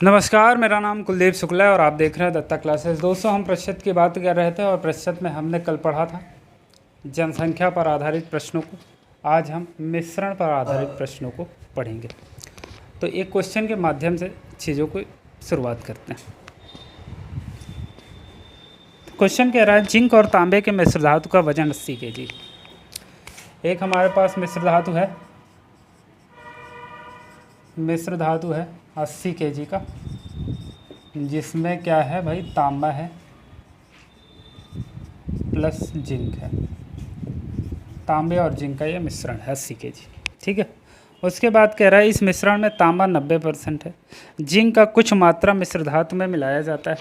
नमस्कार, मेरा नाम कुलदीप शुक्ला है और आप देख रहे हैं दत्ता क्लासेस। दोस्तों, हम प्रतिशत की बात कर रहे थे और प्रतिशत में हमने कल पढ़ा था जनसंख्या पर आधारित प्रश्नों को। आज हम मिश्रण पर आधारित प्रश्नों को पढ़ेंगे। तो एक क्वेश्चन के माध्यम से चीज़ों को शुरुआत करते हैं। क्वेश्चन कह रहा है जिंक और तांबे के मिश्र धातु का वजन 80 kg। एक हमारे पास मिश्र धातु है 80 kg का, जिसमें क्या है भाई, तांबा है प्लस जिंक है। तांबे और जिंक का ये मिश्रण है 80 kg, ठीक है। उसके बाद कह रहा है इस मिश्रण में तांबा 90% है, जिंक का कुछ मात्रा मिश्र धातु में मिलाया जाता है,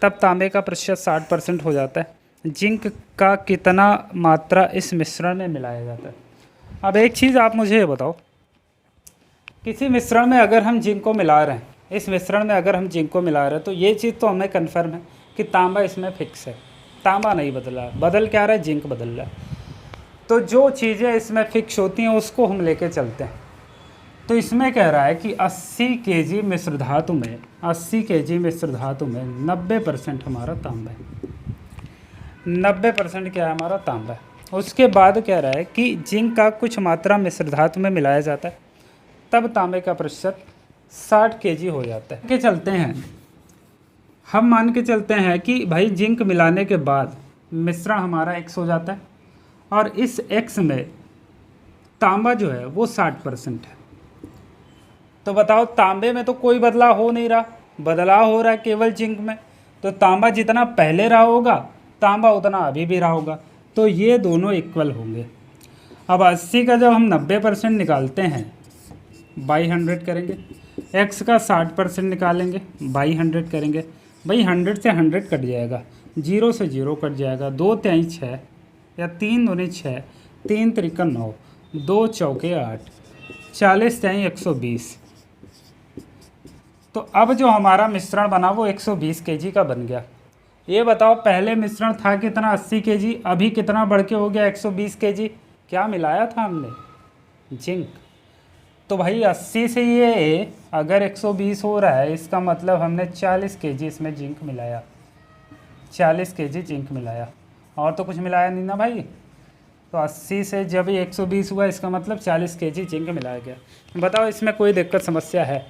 तब तांबे का प्रतिशत 60% हो जाता है। जिंक का कितना मात्रा इस मिश्रण में मिलाया जाता है। अब एक चीज़ आप मुझे ये बताओ, किसी मिश्रण में अगर हम जिंक को मिला रहे हैं, इस मिश्रण में अगर हम जिंक को मिला रहे हैं, तो ये चीज़ तो हमें कन्फर्म है कि तांबा इसमें फिक्स है। तांबा नहीं बदला है, बदल क्या रहा है, जिंक बदल रहा है। तो जो चीज़ें इसमें फिक्स होती हैं उसको हम लेके चलते हैं। तो इसमें कह रहा है कि 80 kg मिश्र धातु में 90% हमारा तांबा है। 90% क्या है हमारा, तांबा है। उसके बाद कह रहा है कि जिंक का कुछ मात्रा मिश्र धातु में मिलाया जाता है, तब तांबे का प्रतिशत 60 kg हो जाता है। हम मान के चलते हैं कि भाई जिंक मिलाने के बाद मिश्रण हमारा X हो जाता है और इस X में तांबा जो है वो 60% है। तो बताओ, तांबे में तो कोई बदलाव हो नहीं रहा, बदलाव हो रहा है केवल जिंक में। तो तांबा जितना पहले रहा होगा, तांबा उतना अभी भी रहा होगा, तो ये दोनों इक्वल होंगे। अब 80 का जब हम 90% निकालते हैं, बाई 100 करेंगे, x का 60% निकालेंगे, बाई 100 करेंगे। भाई 100 से 100 कट जाएगा, 0 से 0 कट जाएगा, 2 तिहाई 6 या 3 दूनी 6, 3 त्रिका 9, 2 चौके 8, 40 तिहाई 120। तो अब जो हमारा मिश्रण बना वो 120 kg का बन गया। ये बताओ, पहले मिश्रण था कितना, 80 kg, अभी कितना बढ़ के हो गया 120 kg। क्या मिलाया था हमने, जिंक। तो भाई 80 से ये अगर 120 हो रहा है, इसका मतलब हमने 40 kg इसमें जिंक मिलाया, 40 kg जिंक मिलाया, और तो कुछ मिलाया नहीं ना भाई। तो 80 से जब ये 120 हुआ, इसका मतलब 40 kg जिंक मिलाया गया। बताओ, इसमें कोई दिक्कत समस्या है?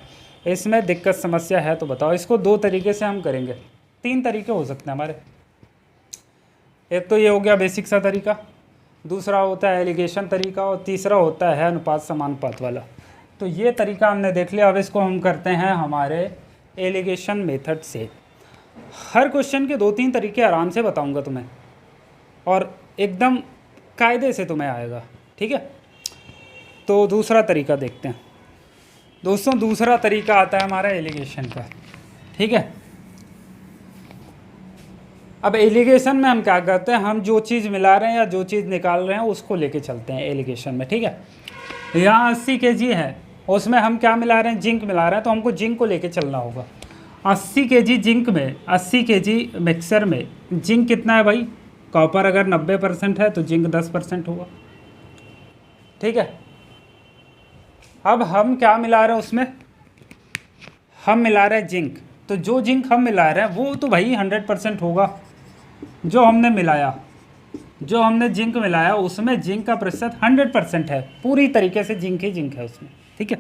इसमें दिक्कत समस्या है तो बताओ। इसको दो तरीके से हम करेंगे, 3 तरीके हो सकते हैं हमारे। एक तो ये हो गया बेसिक सा तरीका, दूसरा होता है एलिगेशन तरीका, और तीसरा होता है अनुपात समानुपात वाला। तो ये तरीका हमने देख लिया। अब इसको हम करते हैं हमारे एलिगेशन मेथड से। हर क्वेश्चन के 2-3 तरीके आराम से बताऊंगा तुम्हें, और एकदम कायदे से तुम्हें आएगा, ठीक है। तो दूसरा तरीका देखते हैं दोस्तों। दूसरा तरीका आता है हमारा एलिगेशन का, ठीक है। अब एलिगेशन में हम क्या करते हैं, हम जो चीज़ मिला रहे हैं या जो चीज़ निकाल रहे हैं उसको लेके चलते हैं एलिगेशन में, ठीक है। यहाँ 80 kg है, उसमें हम क्या मिला रहे हैं, जिंक मिला रहे हैं, तो हमको जिंक को लेके चलना होगा। 80 kg जिंक में, 80 kg मिक्सर में जिंक कितना है भाई, कॉपर अगर 90% है तो जिंक 10% होगा, ठीक है। अब हम क्या मिला रहे हैं उसमें, हम मिला रहे हैं जिंक। तो जो जिंक हम मिला रहे हैं वो तो भाई 100% होगा। जो हमने मिलाया, जो हमने जिंक मिलाया उसमें जिंक का प्रतिशत 100% है, पूरी तरीके से जिंक ही जिंक है उसमें, ठीक है,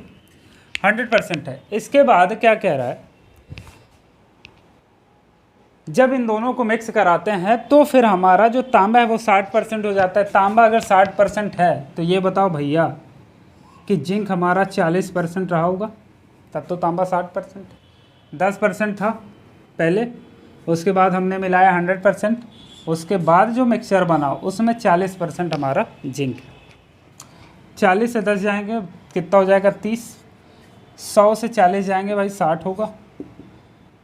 100% है। इसके बाद क्या कह रहा है, जब इन दोनों को मिक्स कराते हैं तो फिर हमारा जो तांबा है वो 60% हो जाता है। तांबा अगर 60% है तो ये बताओ भैया कि जिंक हमारा 40% रहा होगा, तब तो तांबा 60%, 10% था पहले, उसके बाद हमने मिलाया 100%, उसके बाद जो मिक्सचर बना उसमें 40% हमारा जिंक है। 40 से 10 जाएंगे कितना हो जाएगा, 30। 100 से 40 जाएंगे भाई 60 होगा।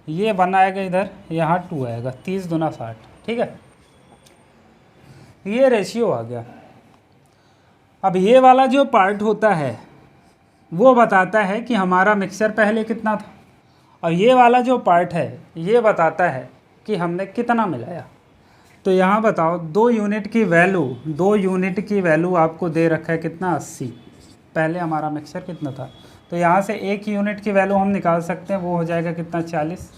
ये 1 आएगा इधर, यहाँ 2 आएगा, 30 दूना 60, ठीक है। ये रेशियो आ गया। अब ये वाला जो पार्ट होता है वो बताता है कि हमारा मिक्सचर पहले कितना था, और ये वाला जो पार्ट है ये बताता है कि हमने कितना मिलाया। तो यहाँ बताओ, 2 यूनिट की वैल्यू आपको दे रखा है कितना, 80। पहले हमारा मिक्सचर कितना था, तो यहाँ से 1 यूनिट की वैल्यू हम निकाल सकते हैं, वो हो जाएगा कितना 40।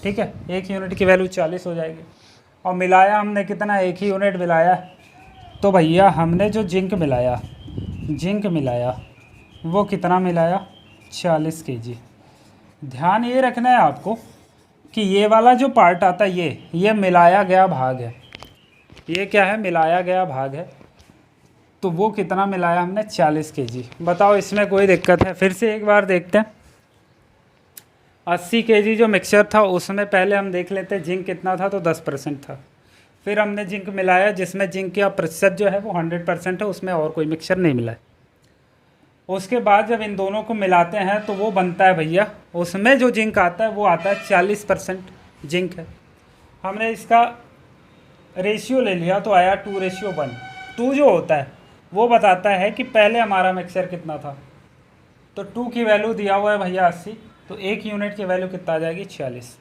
ठीक है, 1 यूनिट की वैल्यू 40 हो जाएगी। और मिलाया हमने कितना, 1 ही यूनिट मिलाया। तो भैया हमने जो जिंक मिलाया वो कितना मिलाया, 40 kg। ध्यान ये रखना है आपको कि ये वाला जो पार्ट आता है ये मिलाया गया भाग है। ये क्या है, मिलाया गया भाग है। तो वो कितना मिलाया हमने, 40 kg। बताओ इसमें कोई दिक्कत है? फिर से एक बार देखते हैं। 80 kg जो मिक्सचर था उसमें पहले हम देख लेते हैं जिंक कितना था, तो 10% था। फिर हमने जिंक मिलाया जिसमें जिंक का प्रतिशत जो है वो 100% है, उसमें और कोई मिक्सचर नहीं मिला है। उसके बाद जब इन दोनों को मिलाते हैं तो वो बनता है भैया, उसमें जो जिंक आता है वो आता है 40% जिंक है। हमने इसका रेशियो ले लिया तो आया 2:1। 2 जो होता है वो बताता है कि पहले हमारा मिक्सचर कितना था। तो 2 की वैल्यू दिया हुआ है भैया 80, तो 1 यूनिट की वैल्यू कितना आ जाएगी, 40।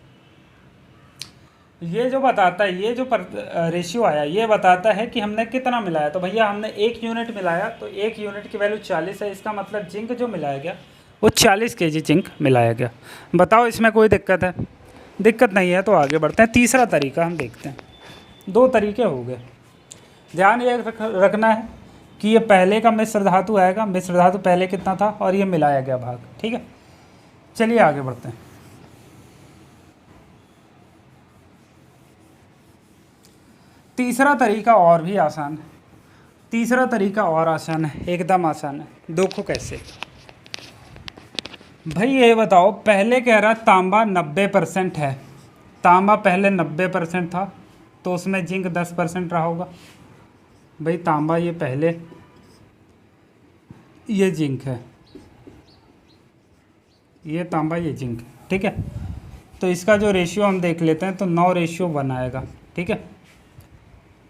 ये जो बताता है, ये जो रेशियो आया ये बताता है कि हमने कितना मिलाया। तो भैया हमने 1 यूनिट मिलाया, तो 1 यूनिट की वैल्यू 40 है। इसका मतलब जिंक जो मिलाया गया वो 40 kg जिंक मिलाया गया। बताओ इसमें कोई दिक्कत है? दिक्कत नहीं है, तो आगे बढ़ते हैं। तीसरा तरीका हम देखते हैं। 2 तरीके हो गए। ध्यान ये रखना है कि ये पहले का मिश्र धातु आएगा, मिश्र धातु पहले कितना था, और ये मिलाया गया भाग। ठीक है, चलिए आगे बढ़ते हैं। तीसरा तरीका और भी आसान है। तीसरा तरीका और आसान है, एकदम आसान है। देखो कैसे भाई, ये बताओ, पहले कह रहा तांबा 90% है। तांबा पहले 90% था, तो उसमें जिंक 10% रहा होगा। भाई तांबा ये पहले, ये जिंक है, ये तांबा, ये जिंक। ठीक है, तो इसका जो रेशियो हम देख लेते हैं, तो 9:1 आएगा। ठीक है,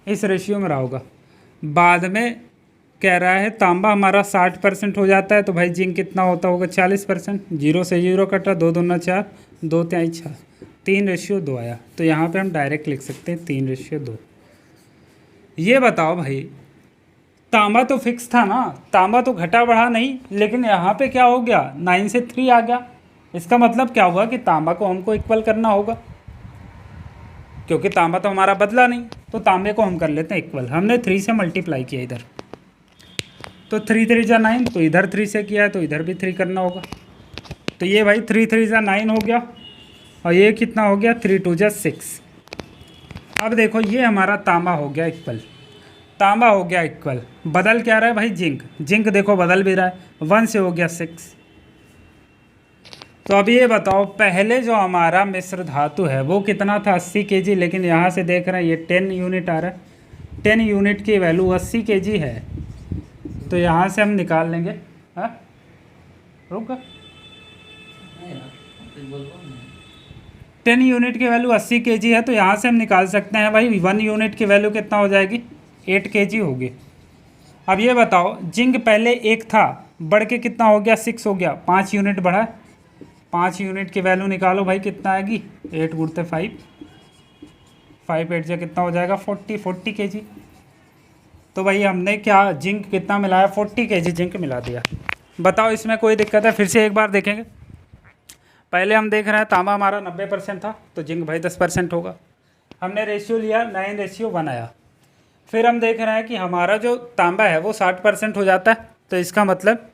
इस रेशियो में रहा होगा। बाद में कह रहा है तांबा हमारा 60% हो जाता है, तो भाई जिंक कितना होता होगा, 40%। 0 से 0 कटा, 2 दूना 4, 2 तिहाई 6, 3:2 आया। तो यहाँ पे हम डायरेक्ट लिख सकते हैं 3:2। ये बताओ भाई, तांबा तो फिक्स था ना, तांबा तो घटा बढ़ा नहीं, लेकिन यहाँ पे क्या हो गया, 9 से 3 आ गया। इसका मतलब क्या हुआ कि तांबा को हमको इक्वल करना होगा, क्योंकि तांबा तो हमारा बदला नहीं। तो तांबे को हम कर लेते हैं इक्वल। हमने 3 से मल्टीप्लाई किया इधर, तो 3 3 जा 9, तो इधर 3 से किया है तो इधर भी 3 करना होगा। तो ये भाई 3 3 जा 9 हो गया, और ये कितना हो गया, 3 2 जा 6। अब देखो ये हमारा तांबा हो गया इक्वल, तांबा हो गया इक्वल। बदल क्या रहा है भाई, जिंक। जिंक देखो बदल भी रहा है, 1 से हो गया 6। तो अब ये बताओ, पहले जो हमारा मिश्र धातु है वो कितना था, 80 kg, लेकिन यहाँ से देख रहे हैं ये 10 यूनिट आ रहा है। 10 यूनिट की वैल्यू 80 kg है, तो यहाँ से हम निकाल लेंगे। हाँ रुक, 10 यूनिट की वैल्यू 80 kg है, तो यहाँ से हम निकाल सकते हैं भाई 1 यूनिट की वैल्यू कितना हो जाएगी, 8 kg होगी। अब ये बताओ, जिंक पहले 1 था, बढ़ के कितना हो गया, 6 हो गया, 5 यूनिट बढ़ा। 5 यूनिट की वैल्यू निकालो भाई, कितना आएगी, 8 गुणते 5, 5 8 से कितना हो जाएगा, 40 kg। तो भाई हमने क्या, जिंक कितना मिलाया, 40 kg जिंक मिला दिया। बताओ इसमें कोई दिक्कत है? फिर से एक बार देखेंगे। पहले हम देख रहे हैं तांबा हमारा 90% था, तो जिंक भाई 10% होगा। हमने रेशियो लिया, 9:1 आया। फिर हम देख रहे हैं कि हमारा जो तांबा है वो 60% हो जाता है, तो इसका मतलब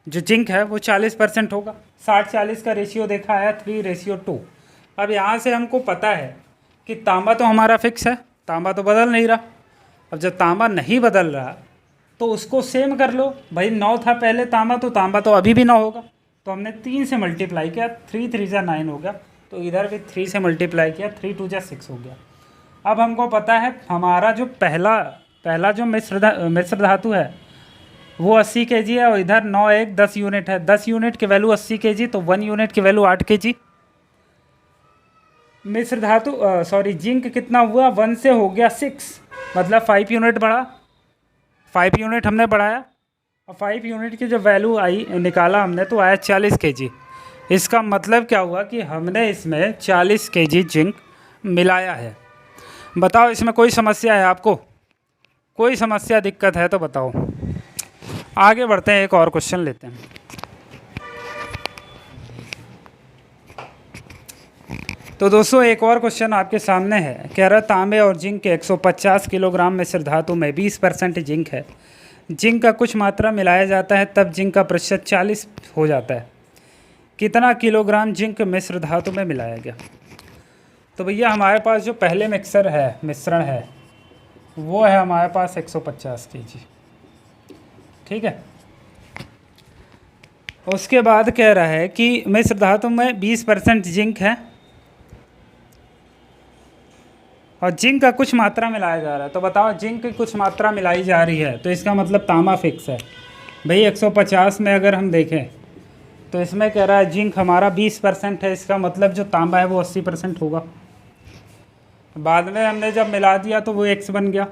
जो जिंक है वो 40% होगा। 60-40 का रेशियो देखा है, 3:2। अब यहाँ से हमको पता है कि तांबा तो हमारा फिक्स है, तांबा तो बदल नहीं रहा। अब जब तांबा नहीं बदल रहा तो उसको सेम कर लो भाई। 9 था पहले तांबा, तो तांबा तो अभी भी 9 होगा। तो हमने 3 से मल्टीप्लाई किया, 3 3 जा 9 हो गया, तो इधर भी 3 से मल्टीप्लाई किया, 3 2 जा 6 हो गया। अब हमको पता है हमारा जो पहला जो मिश्र धातु है वो 80 kg है, और इधर 9 1 10 यूनिट है। 10 यूनिट की वैल्यू 80 kg, तो 1 यूनिट की वैल्यू 8 kg। मिश्र धातु जिंक कितना हुआ, 1 से हो गया 6, मतलब 5 यूनिट बढ़ा। 5 यूनिट हमने बढ़ाया, और 5 यूनिट की जो वैल्यू आई निकाला हमने, तो आया 40 kg। इसका मतलब क्या हुआ कि हमने इसमें 40 kg जिंक मिलाया है। बताओ इसमें कोई समस्या है आपको? कोई समस्या दिक्कत है तो बताओ। आगे बढ़ते हैं, एक और क्वेश्चन लेते हैं। तो दोस्तों एक और क्वेश्चन आपके सामने है, कह रहा तांबे और जिंक के 150 किलोग्राम मिश्र धातु में 20% जिंक है, जिंक का कुछ मात्रा मिलाया जाता है तब जिंक का प्रतिशत 40 हो जाता है, कितना किलोग्राम जिंक मिश्र धातु में मिलाया गया। तो भैया हमारे पास जो पहले मिश्रण है वो है हमारे पास 150 kg, ठीक है। उसके बाद कह रहा है कि मिश्र धातु में 20% जिंक है और जिंक का कुछ मात्रा मिलाया जा रहा है। तो बताओ जिंक की कुछ मात्रा मिलाई जा रही है तो इसका मतलब तांबा फिक्स है भाई। 150 में अगर हम देखें तो इसमें कह रहा है जिंक हमारा 20% है, इसका मतलब जो तांबा है वो 80% होगा। बाद में हमने जब मिला दिया तो वो x बन गया।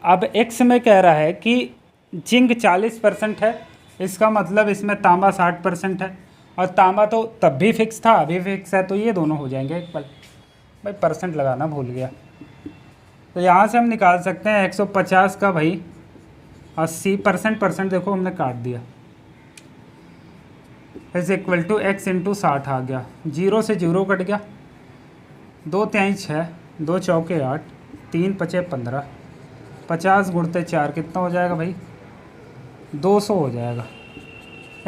अब x में कह रहा है कि जिंक 40% है, इसका मतलब इसमें तांबा 60% है और तांबा तो तब भी फिक्स था अभी फिक्स है, तो ये दोनों हो जाएंगे एक पल। भाई परसेंट लगाना भूल गया। तो यहाँ से हम निकाल सकते हैं 150 का भाई 80% देखो हमने काट दिया, is equal to x into 60 आ गया। 0 से 0 कट गया, 2 तिहाई 6, 2 चौके 8, 3 पचे 15, 50 गुणते 4 कितना हो जाएगा भाई 200 हो जाएगा।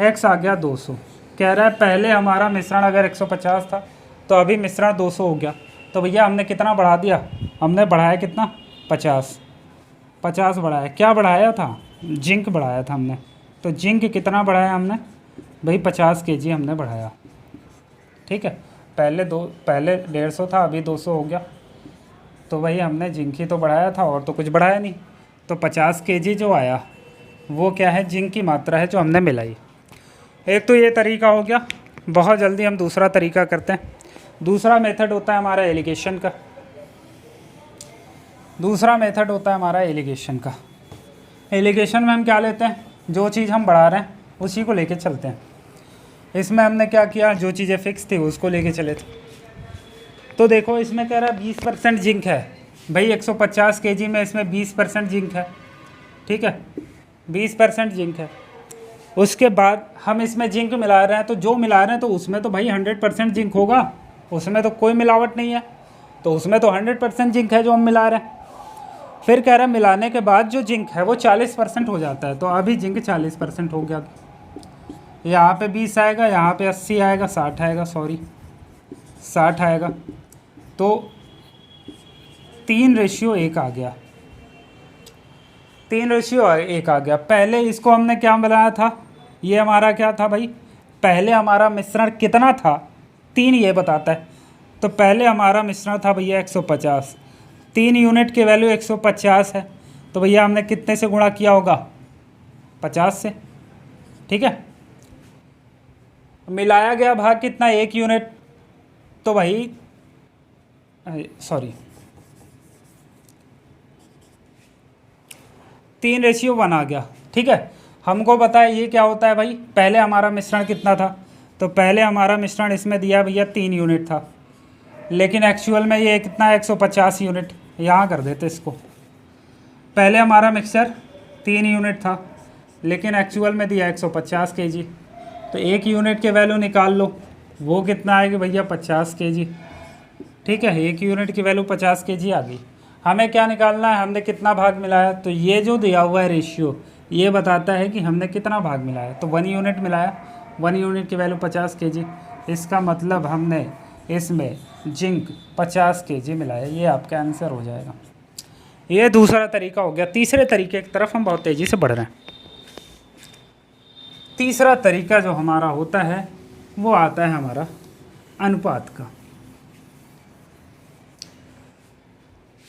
x आ गया 200। कह रहा है पहले हमारा मिश्रण अगर 150 था तो अभी मिश्रण 200 हो गया। तो भैया हमने कितना बढ़ा दिया, हमने बढ़ाया कितना 50 बढ़ाया। क्या बढ़ाया था, जिंक बढ़ाया था हमने। तो जिंक कितना बढ़ाया हमने भाई 50 kg हमने बढ़ाया, ठीक है। पहले 150 था अभी 200 हो गया, तो भाई हमने जिंक ही तो बढ़ाया था और तो कुछ बढ़ाया नहीं। तो 50 kg जो आया वो क्या है, जिंक की मात्रा है जो हमने मिलाई। एक तो ये तरीका हो गया। बहुत जल्दी हम दूसरा तरीका करते हैं। दूसरा मेथड होता है हमारा एलिगेशन का। एलिगेशन में हम क्या लेते हैं, जो चीज़ हम बढ़ा रहे हैं उसी को लेके चलते हैं। इसमें हमने क्या किया, जो चीज़ें फिक्स थी उसको लेके चले थे। तो देखो इसमें कह रहा है 20% जिंक है भाई। 150 kg में इसमें 20% जिंक है, ठीक है, 20% जिंक है। उसके बाद हम इसमें जिंक मिला रहे हैं, तो जो मिला रहे हैं तो उसमें तो भाई 100% जिंक होगा, उसमें तो कोई मिलावट नहीं है, तो उसमें तो 100% जिंक है जो हम मिला रहे हैं। फिर कह रहा है मिलाने के बाद जो जिंक है वो 40% हो जाता है। तो अभी जिंक 40% हो गया। यहाँ पे 20 आएगा, यहाँ पे 80 आएगा, 60 आएगा, 60 आएगा। तो 3:1 आ गया, 3:1 आ गया। पहले इसको हमने क्या बनाया था, ये हमारा क्या था भाई, पहले हमारा मिश्रण कितना था 3 ये बताता है। तो पहले हमारा मिश्रण था भैया 150, 3 यूनिट की वैल्यू 150 है। तो भैया हमने कितने से गुणा किया होगा 50 से, ठीक है। मिलाया गया भाग कितना 1 यूनिट, तो भाई सॉरी 3:1 आ गया, ठीक है। हमको पता है ये क्या होता है भाई, पहले हमारा मिश्रण कितना था, तो पहले हमारा मिश्रण इसमें दिया भैया 3 यूनिट था, लेकिन एक्चुअल में ये कितना है 150 यूनिट। यहाँ कर देते इसको, पहले हमारा मिक्सचर 3 यूनिट था लेकिन एक्चुअल में दिया 150 kg। तो 1 यूनिट के वैल्यू निकाल लो, वो कितना आएगी भैया 50 kg, ठीक है। 1 यूनिट की वैल्यू 50 kg आ गई। हमें क्या निकालना है, हमने कितना भाग मिलाया। तो ये जो दिया हुआ है रेशियो ये बताता है कि हमने कितना भाग मिलाया। तो 1 यूनिट मिलाया, 1 यूनिट की वैल्यू 50 kg, इसका मतलब हमने इसमें जिंक 50 kg मिलाया। ये आपका आंसर हो जाएगा। ये दूसरा तरीका हो गया। तीसरे तरीके की तरफ हम बहुत तेज़ी से बढ़ रहे हैं। तीसरा तरीका जो हमारा होता है वो आता है हमारा अनुपात का।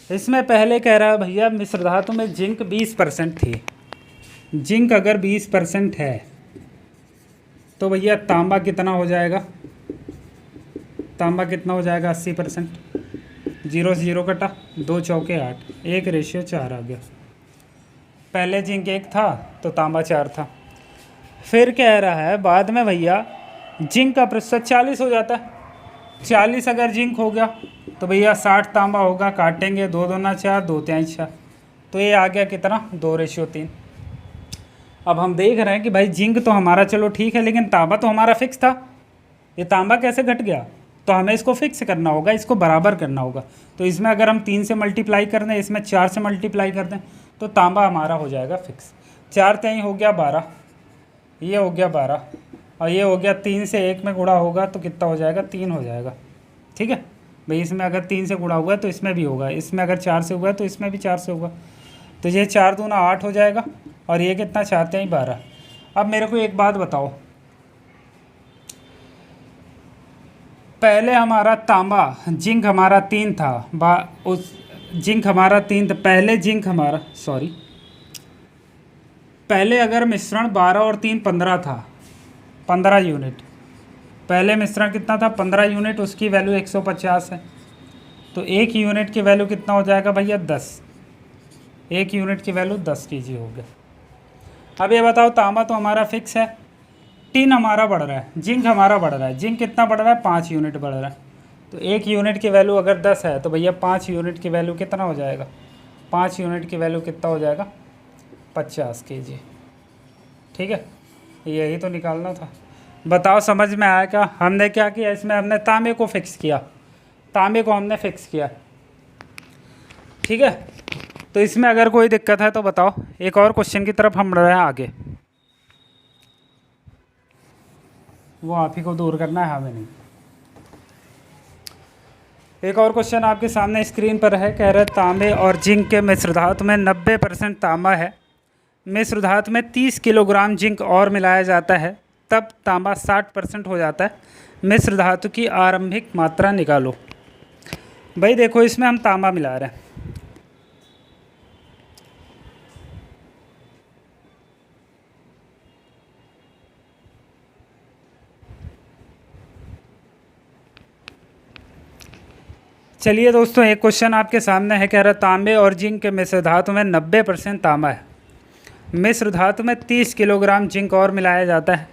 इसमें पहले कह रहा है भैया मिश्र धातु में जिंक 20% थी। जिंक अगर 20% है तो भैया तांबा कितना हो जाएगा, तांबा कितना हो जाएगा 80%। 0 से 0 कटा, 2 चौके 8, 1:4 आ गया। पहले जिंक 1 था तो तांबा 4 था। फिर कह रहा है बाद में भैया जिंक का प्रतिशत 40 हो जाता है। 40 अगर जिंक हो गया तो भैया 60 तांबा होगा। काटेंगे, 2 दूना 4, 2 तिहाई 6, तो ये आ गया कितना 2:3। अब हम देख रहे हैं कि भाई जिंक तो हमारा चलो ठीक है, लेकिन तांबा तो हमारा फिक्स था। ये तांबा कैसे घट गया, तो हमें इसको फिक्स करना होगा, इसको बराबर करना होगा। तो इसमें अगर हम 3 से मल्टीप्लाई कर दें, इसमें 4 से मल्टीप्लाई कर दें, तो तांबा हमारा हो जाएगा फिक्स। 4 3 हो गया 12, ये हो गया 12, और ये हो गया 3 से 1 में गुणा होगा तो कितना हो जाएगा, 3 हो जाएगा। ठीक है भाई, इसमें अगर 3 से गुणा हुआ है तो इसमें भी होगा, इसमें अगर 4 से हुआ है तो इसमें भी 4 से होगा। तो ये 4 दूना 8 हो जाएगा, और ये कितना चाहते हैं 12। अब मेरे को एक बात बताओ, पहले हमारा तांबा जिंक हमारा 3 था, उस जिंक हमारा 3 था, पहले जिंक हमारा पहले अगर मिश्रण 12 और 3 15 था, 15 यूनिट, पहले मिश्रण कितना था 15 यूनिट, उसकी वैल्यू 150 है। तो 1 यूनिट की वैल्यू कितना हो जाएगा भैया 10, 1 यूनिट की वैल्यू 10 kg हो गया। अब ये बताओ, तांबा तो हमारा फिक्स है, टिन हमारा बढ़ रहा है, जिंक हमारा बढ़ रहा है। जिंक कितना बढ़ रहा है, 5 यूनिट बढ़ रहा है। तो 1 यूनिट की वैल्यू अगर 10 है तो भैया 5 यूनिट की वैल्यू कितना हो जाएगा, 5 यूनिट की वैल्यू कितना हो जाएगा, 50 kg। ठीक है, यही तो निकालना था। बताओ समझ में आया क्या? हमने क्या किया, इसमें हमने तांबे को फिक्स किया, तांबे को हमने फिक्स किया। ठीक है, तो इसमें अगर कोई दिक्कत है तो बताओ। एक और क्वेश्चन की तरफ हम बढ़ रहे हैं आगे, वो आप ही को दूर करना है, हमें नहीं। एक और क्वेश्चन आपके सामने स्क्रीन पर है, कह रहा है तांबे और जिंक के मिश्र धातु में 90% तांबा है, मिश्र धातु में 30 किलोग्राम जिंक और मिलाया जाता है, तब तांबा 60% हो जाता है। मिश्र धातु की आरंभिक मात्रा निकालो। भाई देखो, इसमें हम तांबा मिला रहे हैं, चलिए दोस्तों, एक क्वेश्चन आपके सामने है, कह रहा है तांबे और जिंक के मिश्र धातु में 90% तांबा है, मिश्र धातु में 30 किलोग्राम जिंक और मिलाया जाता है,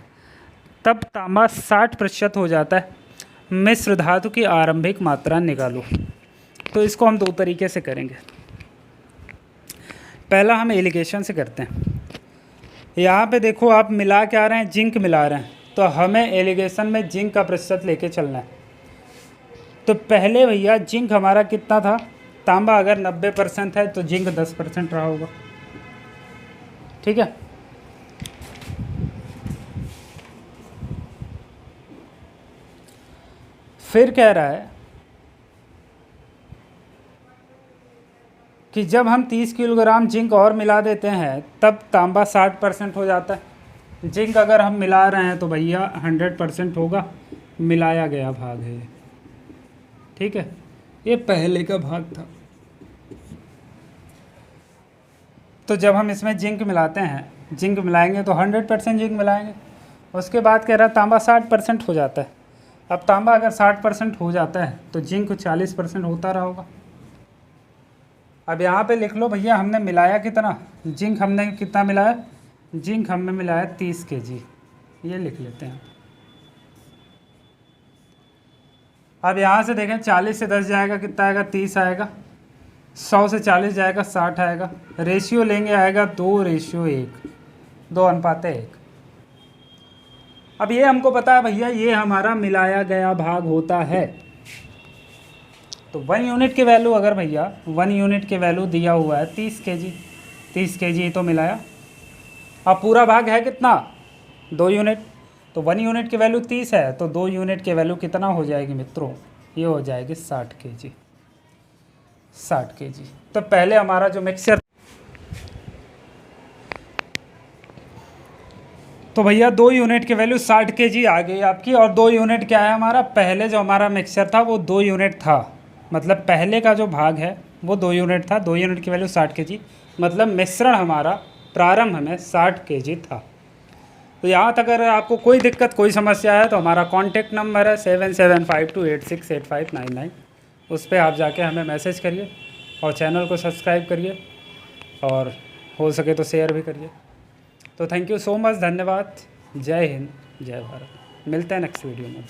तब तांबा 60% हो जाता है। मिश्र धातु की आरंभिक मात्रा निकालो। तो इसको हम 2 तरीके से करेंगे। पहला हम एलिगेशन से करते हैं। यहाँ पे देखो, आप मिला क्या रहे हैं, जिंक मिला रहे हैं, तो हमें एलिगेशन में जिंक का प्रतिशत लेके चलना है। तो पहले भैया जिंक हमारा कितना था, तांबा अगर 90% है तो जिंक 10% रहा होगा। ठीक है, फिर कह रहा है कि जब हम 30 किलोग्राम जिंक और मिला देते हैं तब तांबा 60% हो जाता है। जिंक अगर हम मिला रहे हैं तो भैया 100% होगा, मिलाया गया भाग है। ठीक है, ये पहले का भाग था। तो जब हम इसमें जिंक मिलाते हैं, जिंक मिलाएंगे तो 100% जिंक मिलाएंगे। उसके बाद कह रहा है तांबा 60% हो जाता है। अब तांबा अगर 60% हो जाता है तो जिंक 40% होता रहा होगा। अब यहाँ पे लिख लो भैया, हमने मिलाया कितना, जिंक हमने कितना मिलाया, जिंक हमने मिलाया 30 kg, ये लिख लेते हैं। अब यहाँ से देखें, 40 से 10 जाएगा कितना आएगा, 30 आएगा, 100 से 40 जाएगा 60 आएगा, रेशियो लेंगे आएगा 2:1, 2:1। अब ये हमको पता है भैया, ये हमारा मिलाया गया भाग होता है। तो 1 यूनिट की वैल्यू, अगर भैया 1 यूनिट की वैल्यू दिया हुआ है 30 kg, 30 kg तो मिलाया। अब पूरा भाग है कितना, 2 यूनिट, तो 1 यूनिट की वैल्यू 30 है, तो 2 यूनिट की वैल्यू कितना हो जाएगी मित्रों, ये हो जाएगी 60 kg, 60 kg। तो पहले हमारा जो मिक्सचर, तो भैया 2 यूनिट की वैल्यू 60 kg आ गई आपकी। और 2 यूनिट क्या है हमारा, पहले जो हमारा मिक्सचर था वो 2 यूनिट था, मतलब पहले का जो भाग है वो 2 यूनिट था। 2 यूनिट की वैल्यू 60 kg, मतलब मिश्रण हमारा प्रारंभ में 60 kg था। तो यहाँ तक अगर आपको कोई दिक्कत, कोई समस्या है तो हमारा कॉन्टेक्ट नंबर है 7752868599, उस पर आप जाके हमें मैसेज करिए और चैनल को सब्सक्राइब करिए और हो सके तो शेयर भी करिए। तो थैंक यू सो मच, धन्यवाद, जय हिंद, जय भारत। मिलते हैं नेक्स्ट वीडियो में।